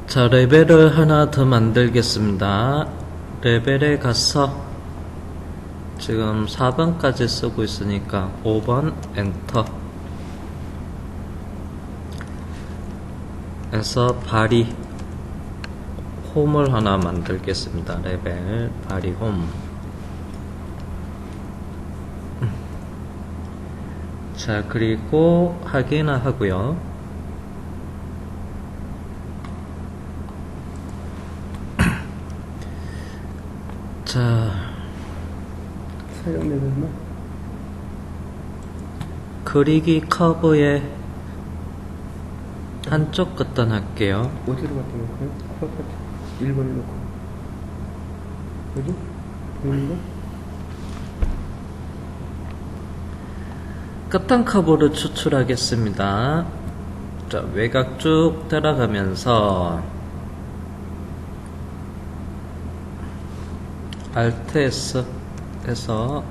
자, 레벨을 하나 더 만들겠습니다. 레벨에 가서 지금 4번까지 쓰고 있으니까 5번 엔터 에서 발이 홈을 하나 만들겠습니다. 레벨 발이 홈. 자, 그리고 확인을 하고요. 자, 사용되는 말? 그리기 커브의 한쪽 끝단 할게요. 어디로 갖다 놓을까요? 코앞에 1번을 놓고 여기? 보이는 거? 끝단 커브를 추출하겠습니다. 자, 외곽 쭉 따라가면서 Alt S 해서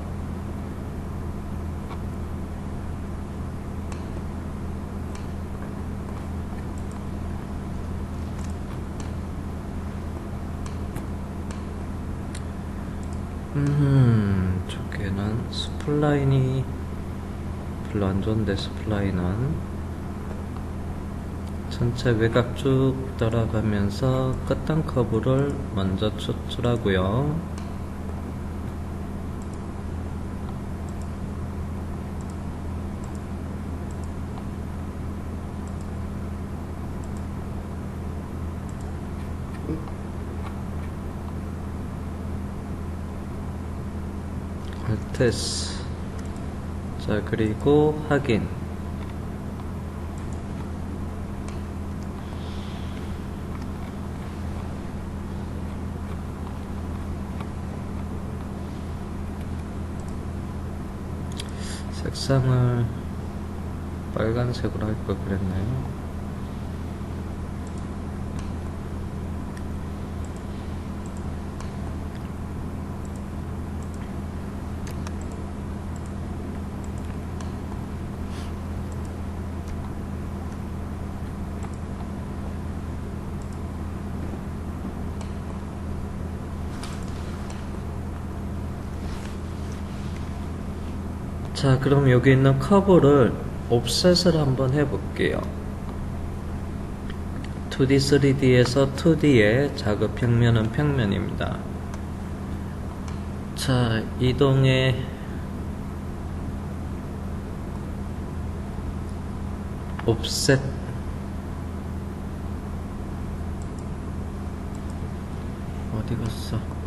저기는 스플라인이 별로 안 좋은데, 스플라인은 전체 외곽 쭉 따라가면서 끝단 커브를 먼저 추출하고요. Alt S. 자, 그리고 확인. 색상을 빨간색으로 할 걸 그랬나요? 자, 그럼 여기 있는 커브를 옵셋을 한번 해볼게요. 2D, 3D에서 2D의 작업 평면은 평면입니다. 자, 이동의 옵셋 어디 갔어?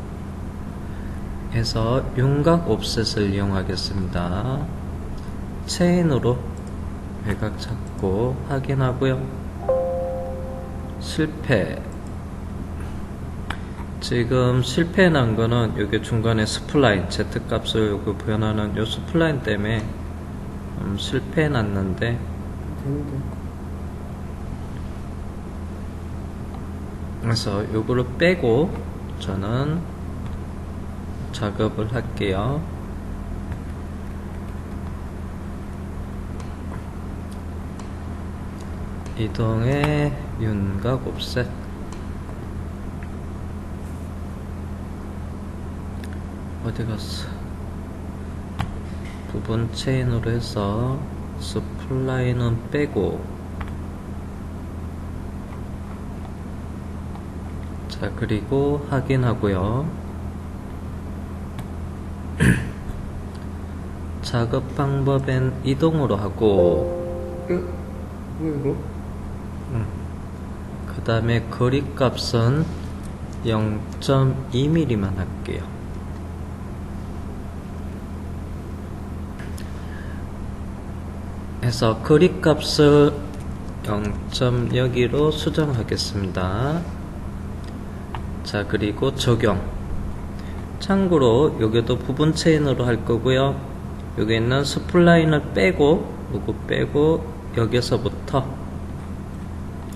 해서 윤곽 옵셋을 이용하겠습니다. 체인으로 외곽 잡고 확인하고요. 실패. 지금 실패 난 거는 여기 중간에 스플라인 Z값을 요거 변하는 요 스플라인 때문에 실패 났는데, 되는데 그래서 요거를 빼고 저는 작업을 할게요. 이동의 윤곽 옵셋. 어디 갔어? 부분 체인으로 해서 스플라인은 빼고, 자, 그리고 확인하고요. 작업 방법엔 이동으로 하고, 뭐야 이거? 그 다음에 거리 값은 0.2mm만 할게요. 해서 거리 값을 0.02로 수정하겠습니다. 자, 그리고 적용. 참고로 여기도 부분 체인으로 할 거고요. 여기 있는 스플라인을 빼고, 요거 빼고, 여기서부터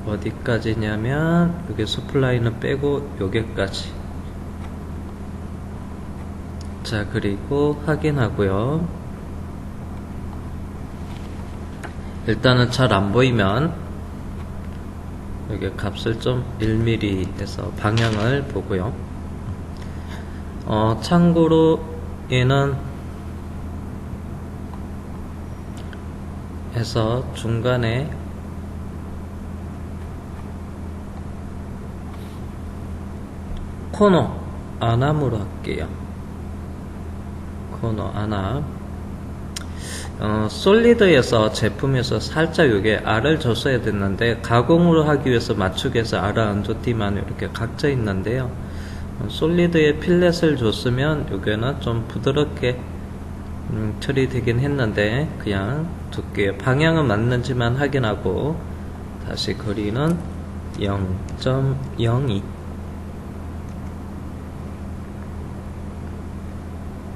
어디까지냐면 여기 스플라인을 빼고 여기까지. 자, 그리고 확인하고요. 일단은 잘 안 보이면 여기 값을 좀 1mm에서 방향을 보고요. 참고로 얘는 해서 중간에 코너 안함으로 할게요. 코너 안함. 솔리드에서 제품에서 살짝 이게 R을 줬어야 됐는데 가공으로 하기 위해서 맞추기에서 R을 안 줬지만 이렇게 각져 있는데요. 솔리드에 필렛을 줬으면 여기는 좀 부드럽게 처리되긴 했는데 그냥 두께 방향은 맞는지만 확인하고 다시 거리는 0.02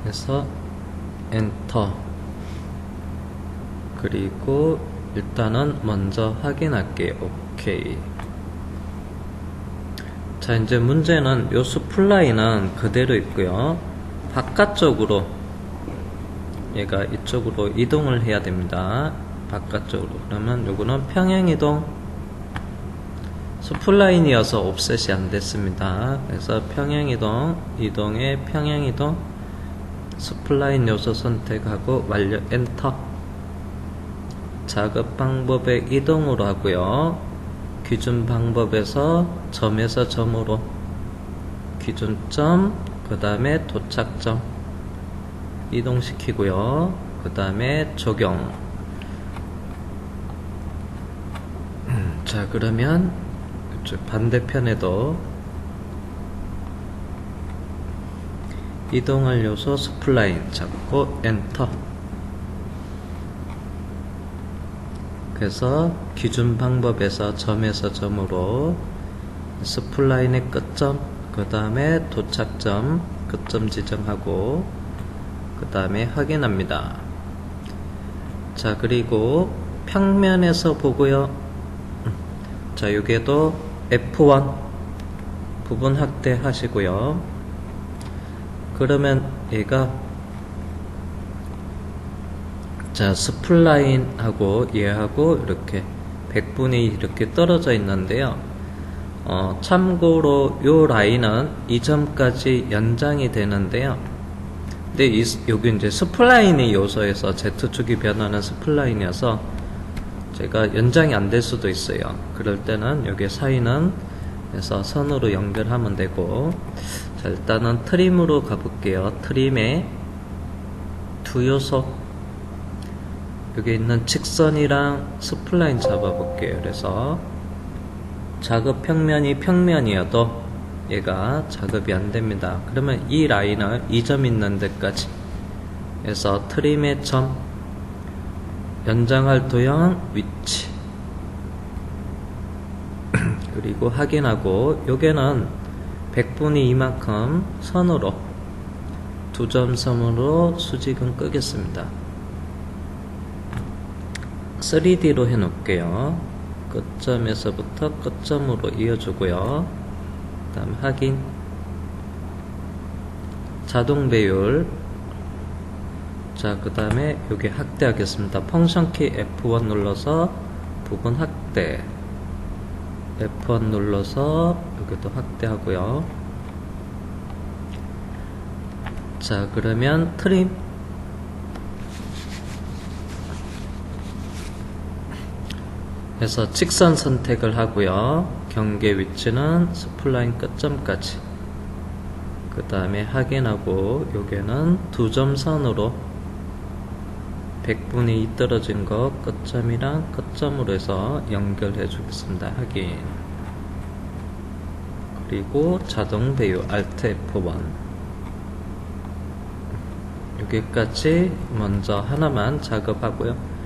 해서 엔터. 그리고 일단은 먼저 확인할게요. 오케이. 자, 이제 문제는 요 스플라인은 그대로 있고요. 바깥쪽으로 얘가 이쪽으로 이동을 해야 됩니다. 바깥쪽으로. 그러면 요거는 평행이동. 스플라인이어서 옵셋이 안 됐습니다. 그래서 평행이동, 이동에 평행이동, 스플라인 요소 선택하고 완료 엔터. 작업 방법의 이동으로 하고요. 기준 방법에서 점에서 점으로 기준점, 그 다음에 도착점 이동시키고요. 그 다음에 적용. 자, 그러면 이쪽 반대편에도 이동할 요소 스플라인 잡고 엔터. 그래서 기준 방법에서 점에서 점으로 스플라인의 끝점, 그 다음에 도착점, 끝점 지정하고 그 다음에 확인합니다. 자, 그리고 평면에서 보고요. 자, 여기에도 F1 부분 확대 하시고요. 그러면 얘가 자, 스플라인하고 얘하고 이렇게 100분이 이렇게 떨어져 있는데요. 참고로 요 라인은 이 점까지 연장이 되는데요. 근데 여기 이제 스플라인이 요소에서 Z축이 변하는 스플라인이어서 제가 연장이 안 될 수도 있어요. 그럴 때는 여기 사이는 그래서 선으로 연결하면 되고. 자, 일단은 트림으로 가볼게요. 트림에 두 요소 여기 있는 직선이랑 스플라인 잡아볼게요. 그래서 작업 평면이 평면이어도 얘가 작업이 안됩니다. 그러면 이 라인을 이 점 있는 데까지 해서 트림의 점, 연장할 도형 위치 그리고 확인하고 요게는 100분의 이만큼 선으로 두 점 선으로 수직은 끄겠습니다. 3D로 해놓을게요. 끝점에서부터 끝점으로 이어주고요. 그 다음 확인. 자동 배율. 자, 그 다음에 여기 확대하겠습니다. 펑션키 F1 눌러서 부분 확대. F1 눌러서 여기도 확대하고요. 자, 그러면 트림. 해서 직선 선택을 하고요. 경계 위치는 스플라인 끝점까지. 그 다음에 확인하고 여기는 두 점 선으로 100분의 2 떨어진 거 끝점이랑 끝점으로 해서 연결해 주겠습니다. 확인. 그리고 자동 배유 Alt F1 여기까지 먼저 하나만 작업하고요.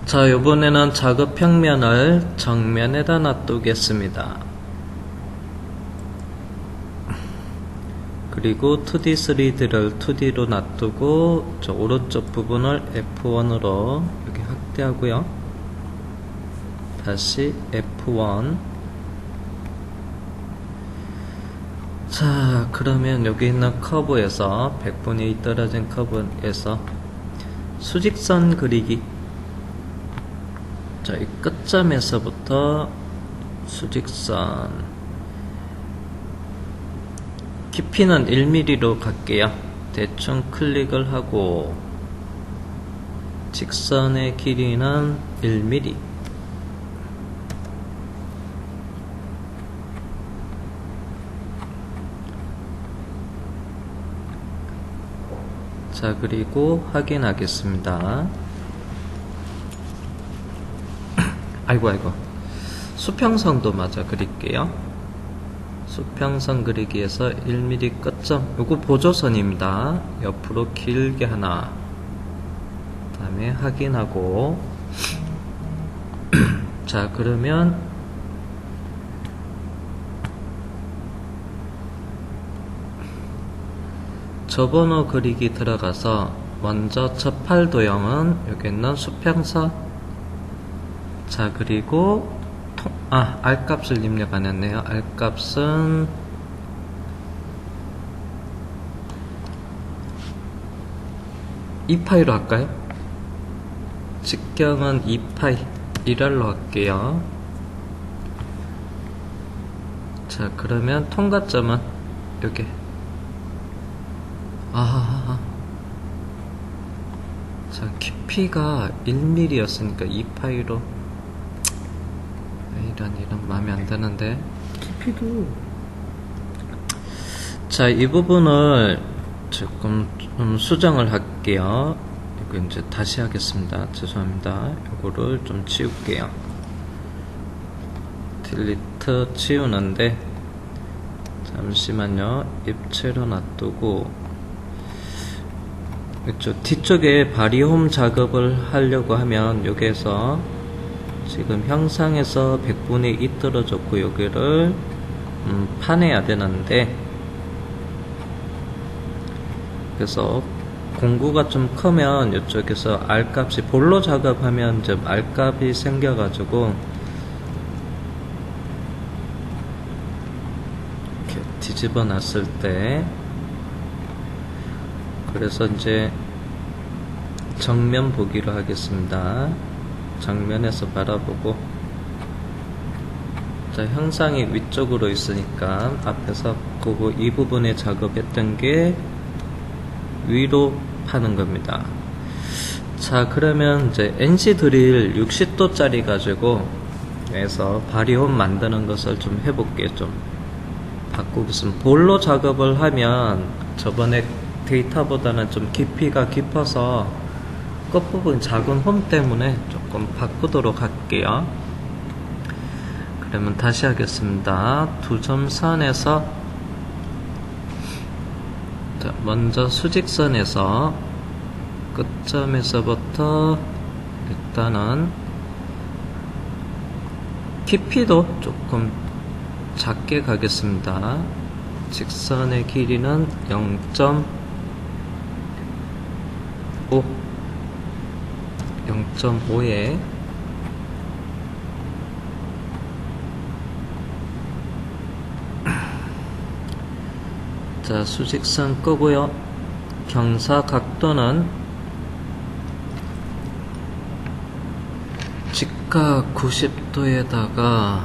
자, 이번에는 작업 평면을 정면에다 놔두겠습니다. 그리고 2D, 3D를 2D로 놔두고 저 오른쪽 부분을 F1으로 여기 확대하고요. 다시 F1. 자, 그러면 여기 있는 커브에서 100분의 2 떨어진 커브에서 수직선 그리기 자, 이 끝점에서부터 수직선 깊이는 1mm로 갈게요. 대충 클릭을 하고 직선의 길이는 1mm. 자, 그리고 확인하겠습니다. 아이고 수평선도 마저 그릴게요. 수평선 그리기에서 1mm 끝점, 요거 보조선입니다. 옆으로 길게 하나, 그 다음에 확인하고 자, 그러면 접어넣어 그리기 들어가서 먼저 첫 팔 도형은 여기 있는 수평선, 자, 그리고 R값을 입력 안 했네요. R값은 2파이로 할까요? 직경은 2파이 1R로 할게요. 자, 그러면 통과점은 여기 자, 깊이가 1mm였으니까 2파이로 이런 마음에 안 드는데. 깊이도. 자, 이 부분을 조금 좀 수정을 할게요. 이거 이제 다시 하겠습니다. 죄송합니다. 이거를 좀 치울게요. 딜리트 치우는데 잠시만요. 입체로 놔두고 이쪽 뒤쪽에 바리홈 작업을 하려고 하면 여기에서 지금 형상에서 100분의 2 떨어졌고 여기를 파내야 되는데, 그래서 공구가 좀 크면 이쪽에서 R값이 볼로 작업하면 좀 R값이 생겨가지고 이렇게 뒤집어 놨을 때, 그래서 이제 정면 보기로 하겠습니다. 정면에서 바라보고, 자, 형상이 위쪽으로 있으니까 앞에서 그거 이 부분에 작업했던 게 위로 파는 겁니다. 자, 그러면 이제 NC 드릴 60도짜리 가지고 해서 바리홈 만드는 것을 좀 해볼게요. 좀 바꾸겠습니다. 볼로 작업을 하면 저번에 데이터보다는 좀 깊이가 깊어서 끝부분 작은 홈 때문에 조금 바꾸도록 할게요. 그러면 다시 하겠습니다. 두 점 선에서, 자, 먼저 수직선에서 끝점에서부터 일단은 깊이도 조금 작게 가겠습니다. 직선의 길이는 0.5에 자, 수직선 끄고요. 경사 각도는 직각 90도에다가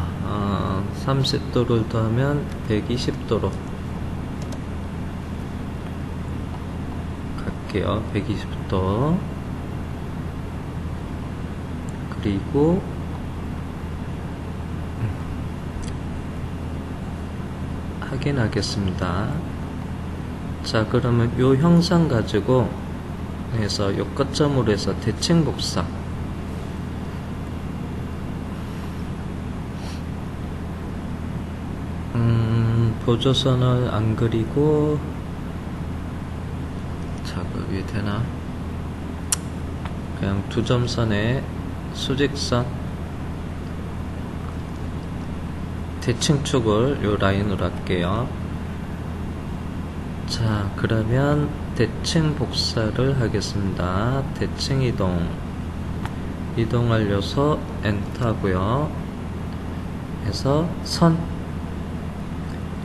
30도를 더하면 120도로 갈게요. 120도. 그리고 확인하겠습니다. 자, 그러면 요 형상 가지고 해서 요 끝점으로 해서 대칭 복사, 보조선을 안 그리고 작업이 되나? 그냥 두 점선에 수직선 대칭축을 요 라인으로 할게요. 자, 그러면 대칭 복사를 하겠습니다. 대칭 이동할 요소 엔터고요. 해서 선,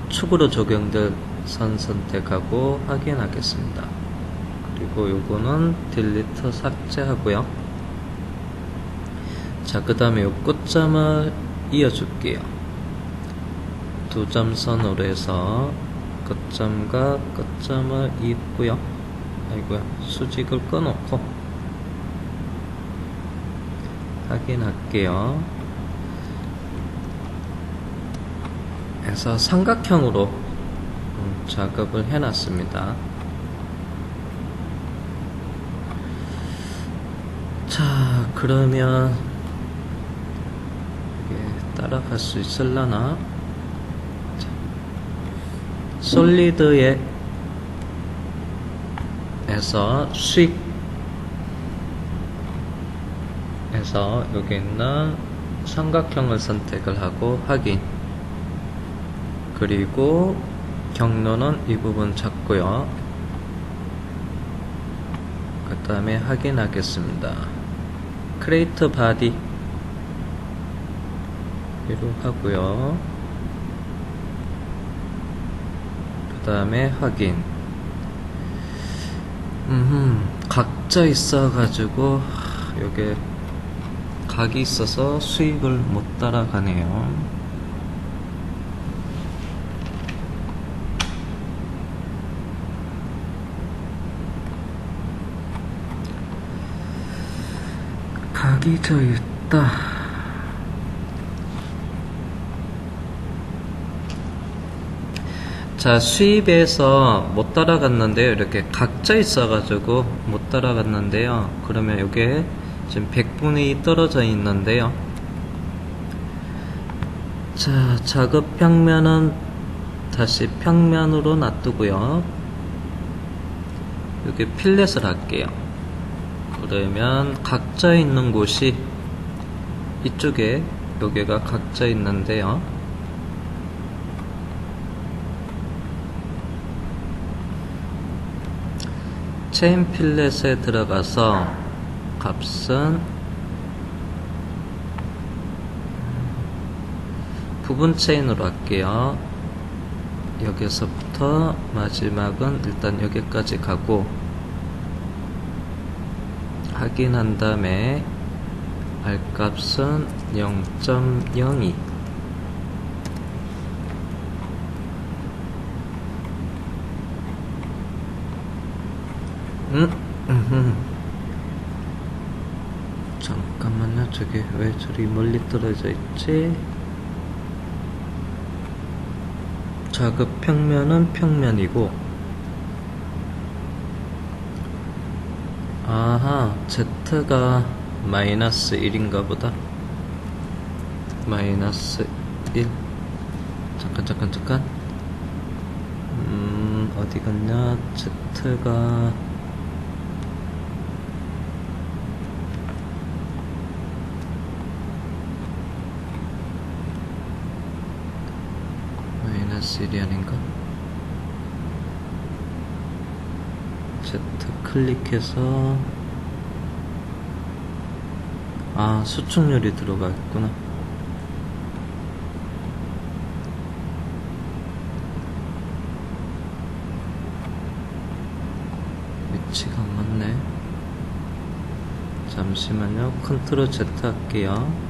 축으로 적용될 선 선택하고 확인하겠습니다. 그리고 요거는 딜리트 삭제하고요. 자, 그 다음에 요 끝점을 이어줄게요. 두 점선으로 해서 끝점과 끝점을 잇고요. 아이고야, 수직을 꺼놓고 확인할게요. 해서 삼각형으로 작업을 해놨습니다. 자, 그러면 이게 따라갈 수 있을라나? 자, 솔리드에 에서 수익 에서 여기 있는 삼각형을 선택을 하고 확인. 그리고 경로는 이 부분 찾고요. 그 다음에 확인하겠습니다. 크레이트 바디 위로 하고요. 그 다음에 확인. 각져 있어 가지고 요게 각이 있어서 수익을 못 따라가네요. 각이 져 있다. 자, 수입에서 못 따라갔는데요. 이렇게 각져 있어가지고 못 따라갔는데요. 그러면 이게 지금 100분의 2 떨어져 있는데요. 자, 작업 평면은 다시 평면으로 놔두고요. 여기 필렛을 할게요. 그러면 각져 있는 곳이 이쪽에 여기가 각져 있는데요. 체인 필렛에 들어가서 값은 부분 체인으로 할게요. 여기서부터 마지막은 일단 여기까지 가고 확인한 다음에 R 값은 0.02. 잠깐만요. 저게 왜 저리 멀리 떨어져 있지? 작업 평면은 평면이고, 아하, Z가 마이너스 1인가 보다. 마이너스 1. 잠깐. 어디 갔냐? Z가 마이너스 1이 아닌가? Z 클릭해서 수축률이 들어가 있구나. 위치가 안 맞네. 잠시만요. 컨트롤 Z 할게요.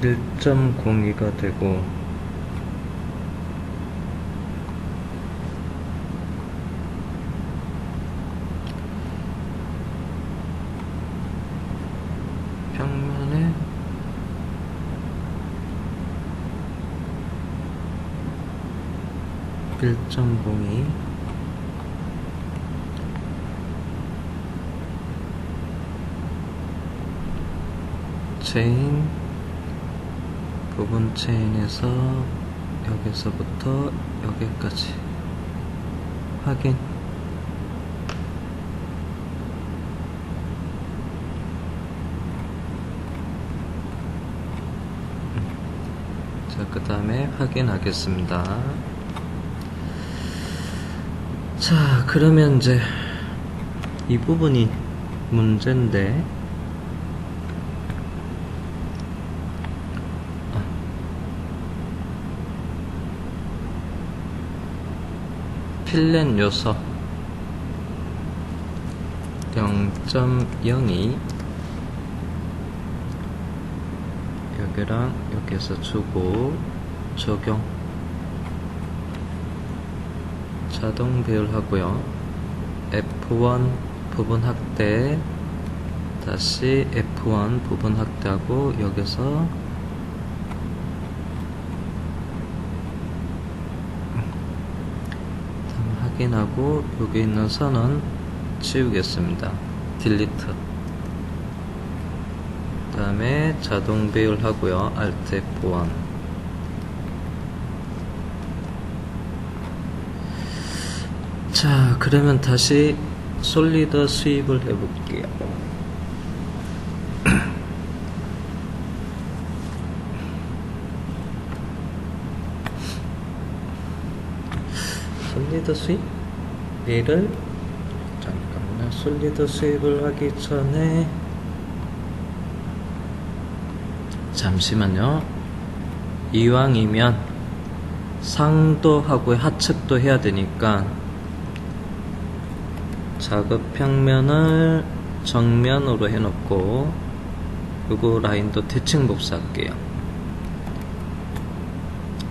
(1.02가) 되고 평면에 (1.02) 체인 부분 체인에서 여기서부터 여기까지 확인. 자, 그 다음에 확인하겠습니다. 자, 그러면 이제 이 부분이 문제인데, 필렛 요소 0.02 여기랑 여기서 주고 적용 자동 배열하고요. F1 부분 확대 다시 F1 부분 확대하고 여기서 확인하고 여기 있는 선은 지우겠습니다. 딜리트. 그 다음에 자동 배열하고요. Alt F1. 자, 그러면 다시 솔리드 수입을 해볼게요. 솔리드 수입? 얘를 잠깐만, 솔리드 수입을 하기 전에 잠시만요. 이왕이면 상도 하고 하측도 해야 되니까 작업 평면을 정면으로 해놓고 요거 라인도 대칭 복사할게요.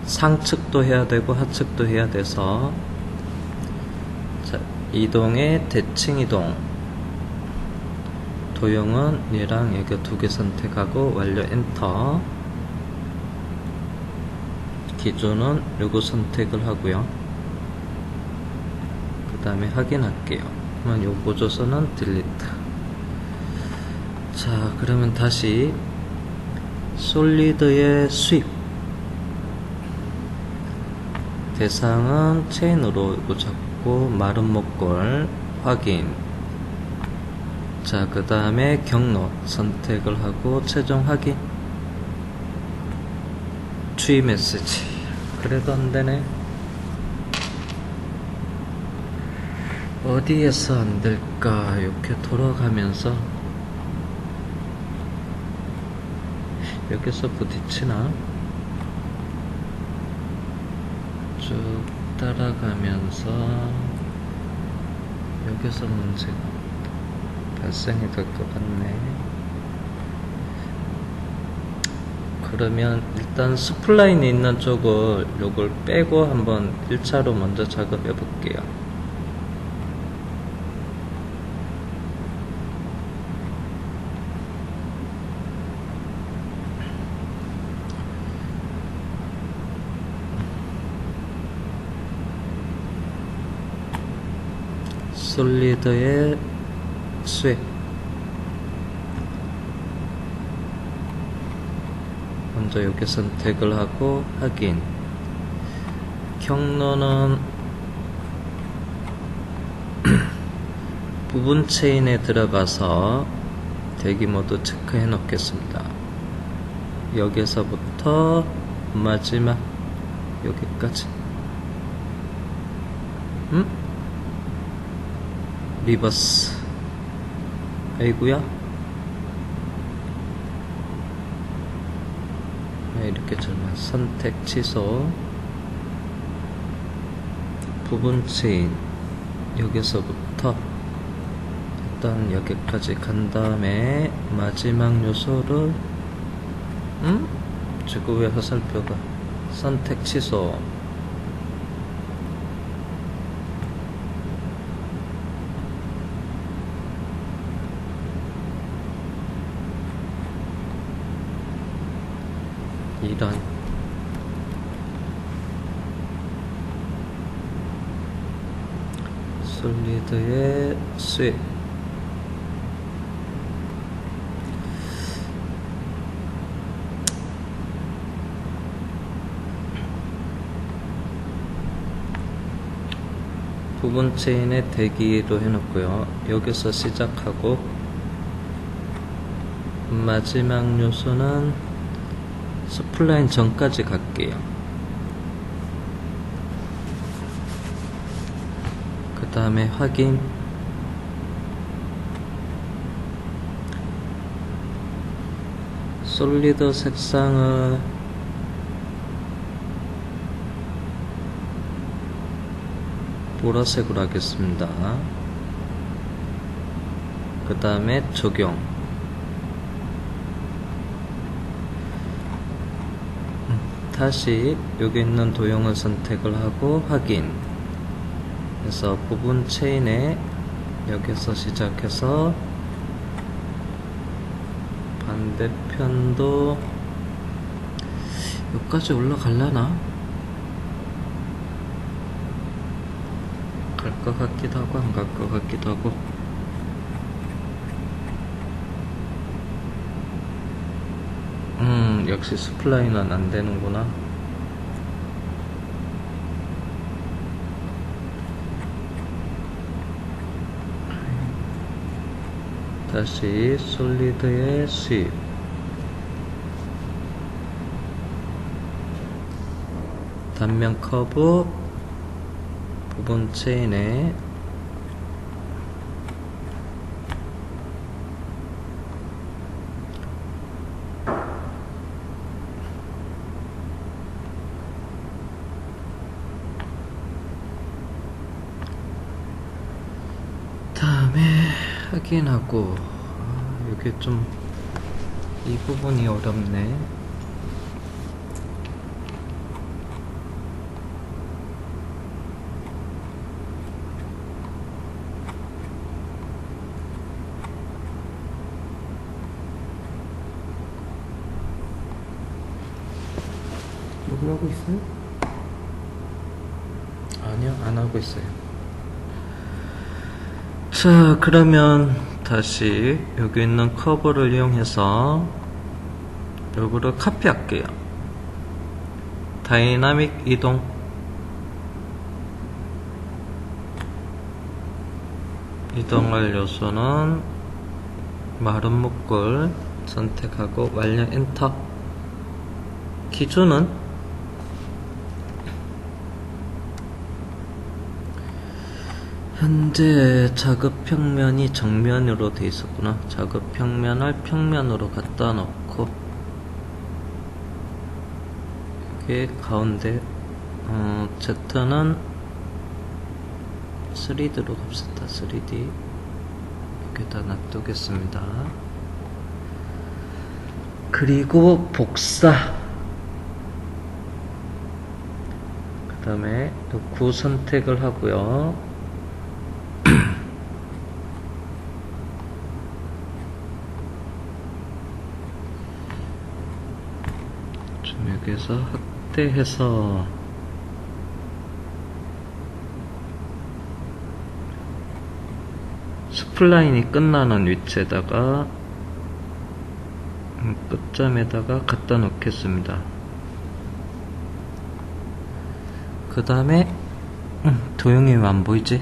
상측도 해야 되고 하측도 해야 돼서 자, 이동에 대칭 이동 도형은 얘랑 여기 두 개 선택하고 완료 엔터. 기준은 요거 선택을 하고요. 그 다음에 확인할게요. 그러면 요 보조선은 딜리트. 자, 그러면 다시 솔리드의 수입 대상은 체인으로 이거 잡고 마른 목골 확인. 자, 그 다음에 경로 선택을 하고 최종 확인. 추이 메시지. 그래도 안되네. 어디에서 안될까? 이렇게 돌아가면서 여기서 부딪히나? 쭉 따라가면서 여기서 문제가 발생이 될 것 같네. 그러면 일단 스플라인이 있는 쪽을 요걸 빼고 한번 1차로 먼저 작업해 볼게요. 솔리드의 수액 먼저 여기 선택을 하고 확인. 경로는 부분 체인에 들어가서 대기 모드 체크해 놓겠습니다. 여기서부터 마지막 여기까지. 리버스. 아이구야. 이렇게 절만 선택 취소. 부분 체인 여기서부터 일단 여기까지 간 다음에 마지막 요소를 지금 왜 화살표가 선택 취소. 이런 솔리드의 수익 부분 체인에 대기로 해놓고요. 여기서 시작하고 마지막 요소는 스플라인 전까지 갈게요. 그 다음에 확인. 솔리드 색상을 보라색으로 하겠습니다. 그 다음에 적용. 다시 여기 있는 도형을 선택을 하고 확인. 그래서 부분 체인에 여기서 시작해서 반대편도 여기까지 올라가려나? 갈 것 같기도 하고 안 갈 것 같기도 하고. 역시 스플라인은 안 되는구나. 다시 솔리드에 수입. 단면 커브 부분 체인에 다음에 확인하고. 이게 좀 이 부분이 어렵네. 여기 하고 있어요? 아니요, 안 하고 있어요. 자, 그러면 다시 여기 있는 커브를 이용해서 요거를 카피할게요. 다이나믹 이동. 이동할 요소는 마른 묶을 선택하고 완료 엔터. 기준은 현재 작업 평면이 정면으로 돼 있었구나. 작업 평면을 평면으로 갖다 놓고 여기 가운데 Z는 3D로 갑시다. 3D 여기다 놔두겠습니다. 그리고 복사. 그 다음에 구 선택을 하고요. 좀 여기서 확대해서 스플라인이 끝나는 위치에다가 끝점에다가 갖다 놓겠습니다. 그 다음에 도형이 왜 안 보이지?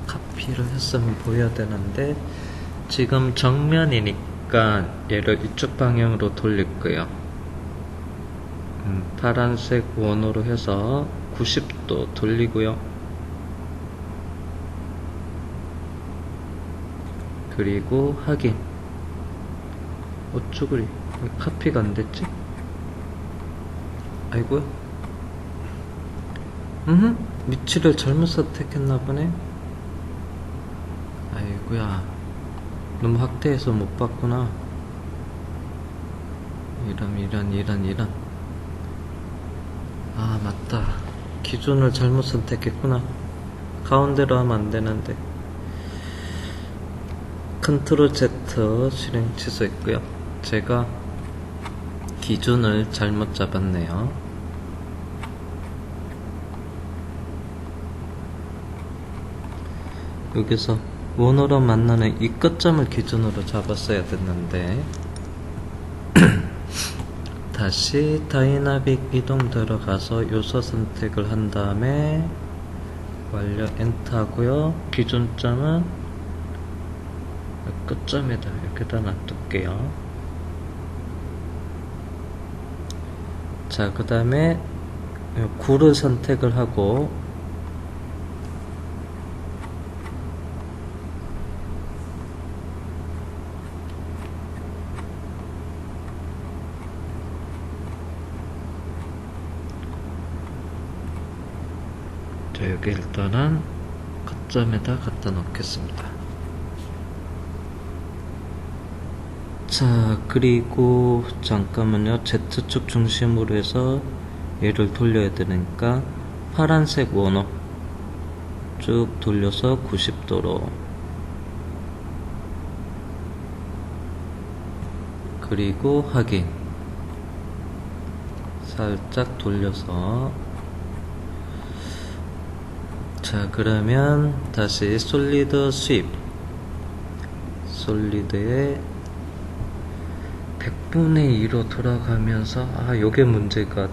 카피를 했으면 보여야 되는데 지금 정면이니까 얘를 이쪽 방향으로 돌릴 거예요. 파란색 원으로 해서 90도 돌리고요. 그리고 확인. 어쭈구리, 왜 카피가 안 됐지? 아이고야. 위치를 잘못 선택했나 보네. 아이고야, 너무 확대해서 못 봤구나. 이런. 아, 맞다. 기준을 잘못 선택했구나. 가운데로 하면 안 되는데. 컨트롤 Z 실행 취소했고요. 제가 기준을 잘못 잡았네요. 여기서 원으로 만나는 이 끝점을 기준으로 잡았어야 됐는데 다시 다이나믹 이동 들어가서 요소 선택을 한 다음에 완료 엔터 하고요. 기준점은 끝점에다 이렇게다 놔둘게요. 자, 그 다음에 구를 선택을 하고 자, 여기 일단은 점에다 갖다 놓겠습니다. 자, 그리고 잠깐만요. Z축 중심으로 해서 얘를 돌려야 되니까 파란색 원호 쭉 돌려서 90도로, 그리고 확인, 살짝 돌려서. 자, 그러면 다시 솔리드 스윕, 솔리드에 100분의 2로 돌아가면서, 요게 문제가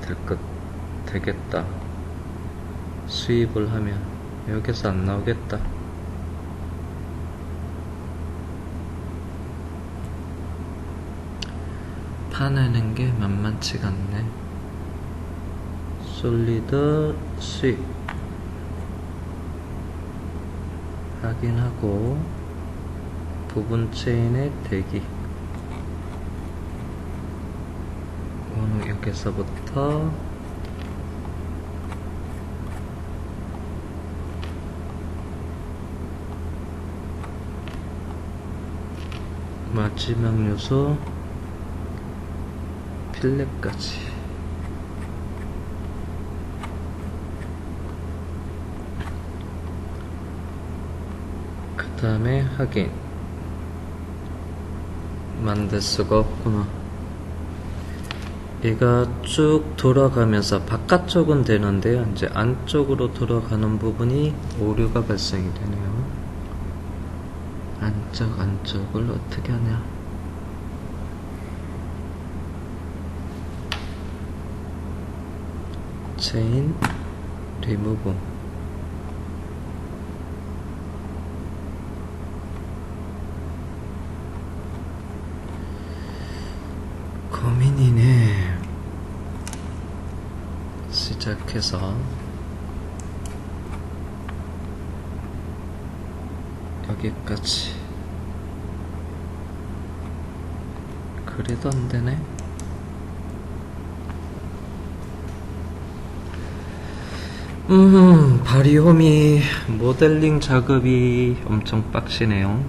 되겠다. 수입을 하면 여기서 안 나오겠다. 파내는 게 만만치가 않네. 솔리드 수입 확인하고 부분 체인의 대기, 오늘 여기서부터 마지막 요소 필렛까지. 그 다음에 확인. 만들 수가 없구나. 얘가 쭉 돌아가면서 바깥쪽은 되는데요, 이제 안쪽으로 돌아가는 부분이 오류가 발생이 되네요. 안쪽을 어떻게 하냐. 체인 리무브, 고민이네. 시작해서 여기까지. 그래도 안 되네. 바리홈이 모델링 작업이 엄청 빡시네요.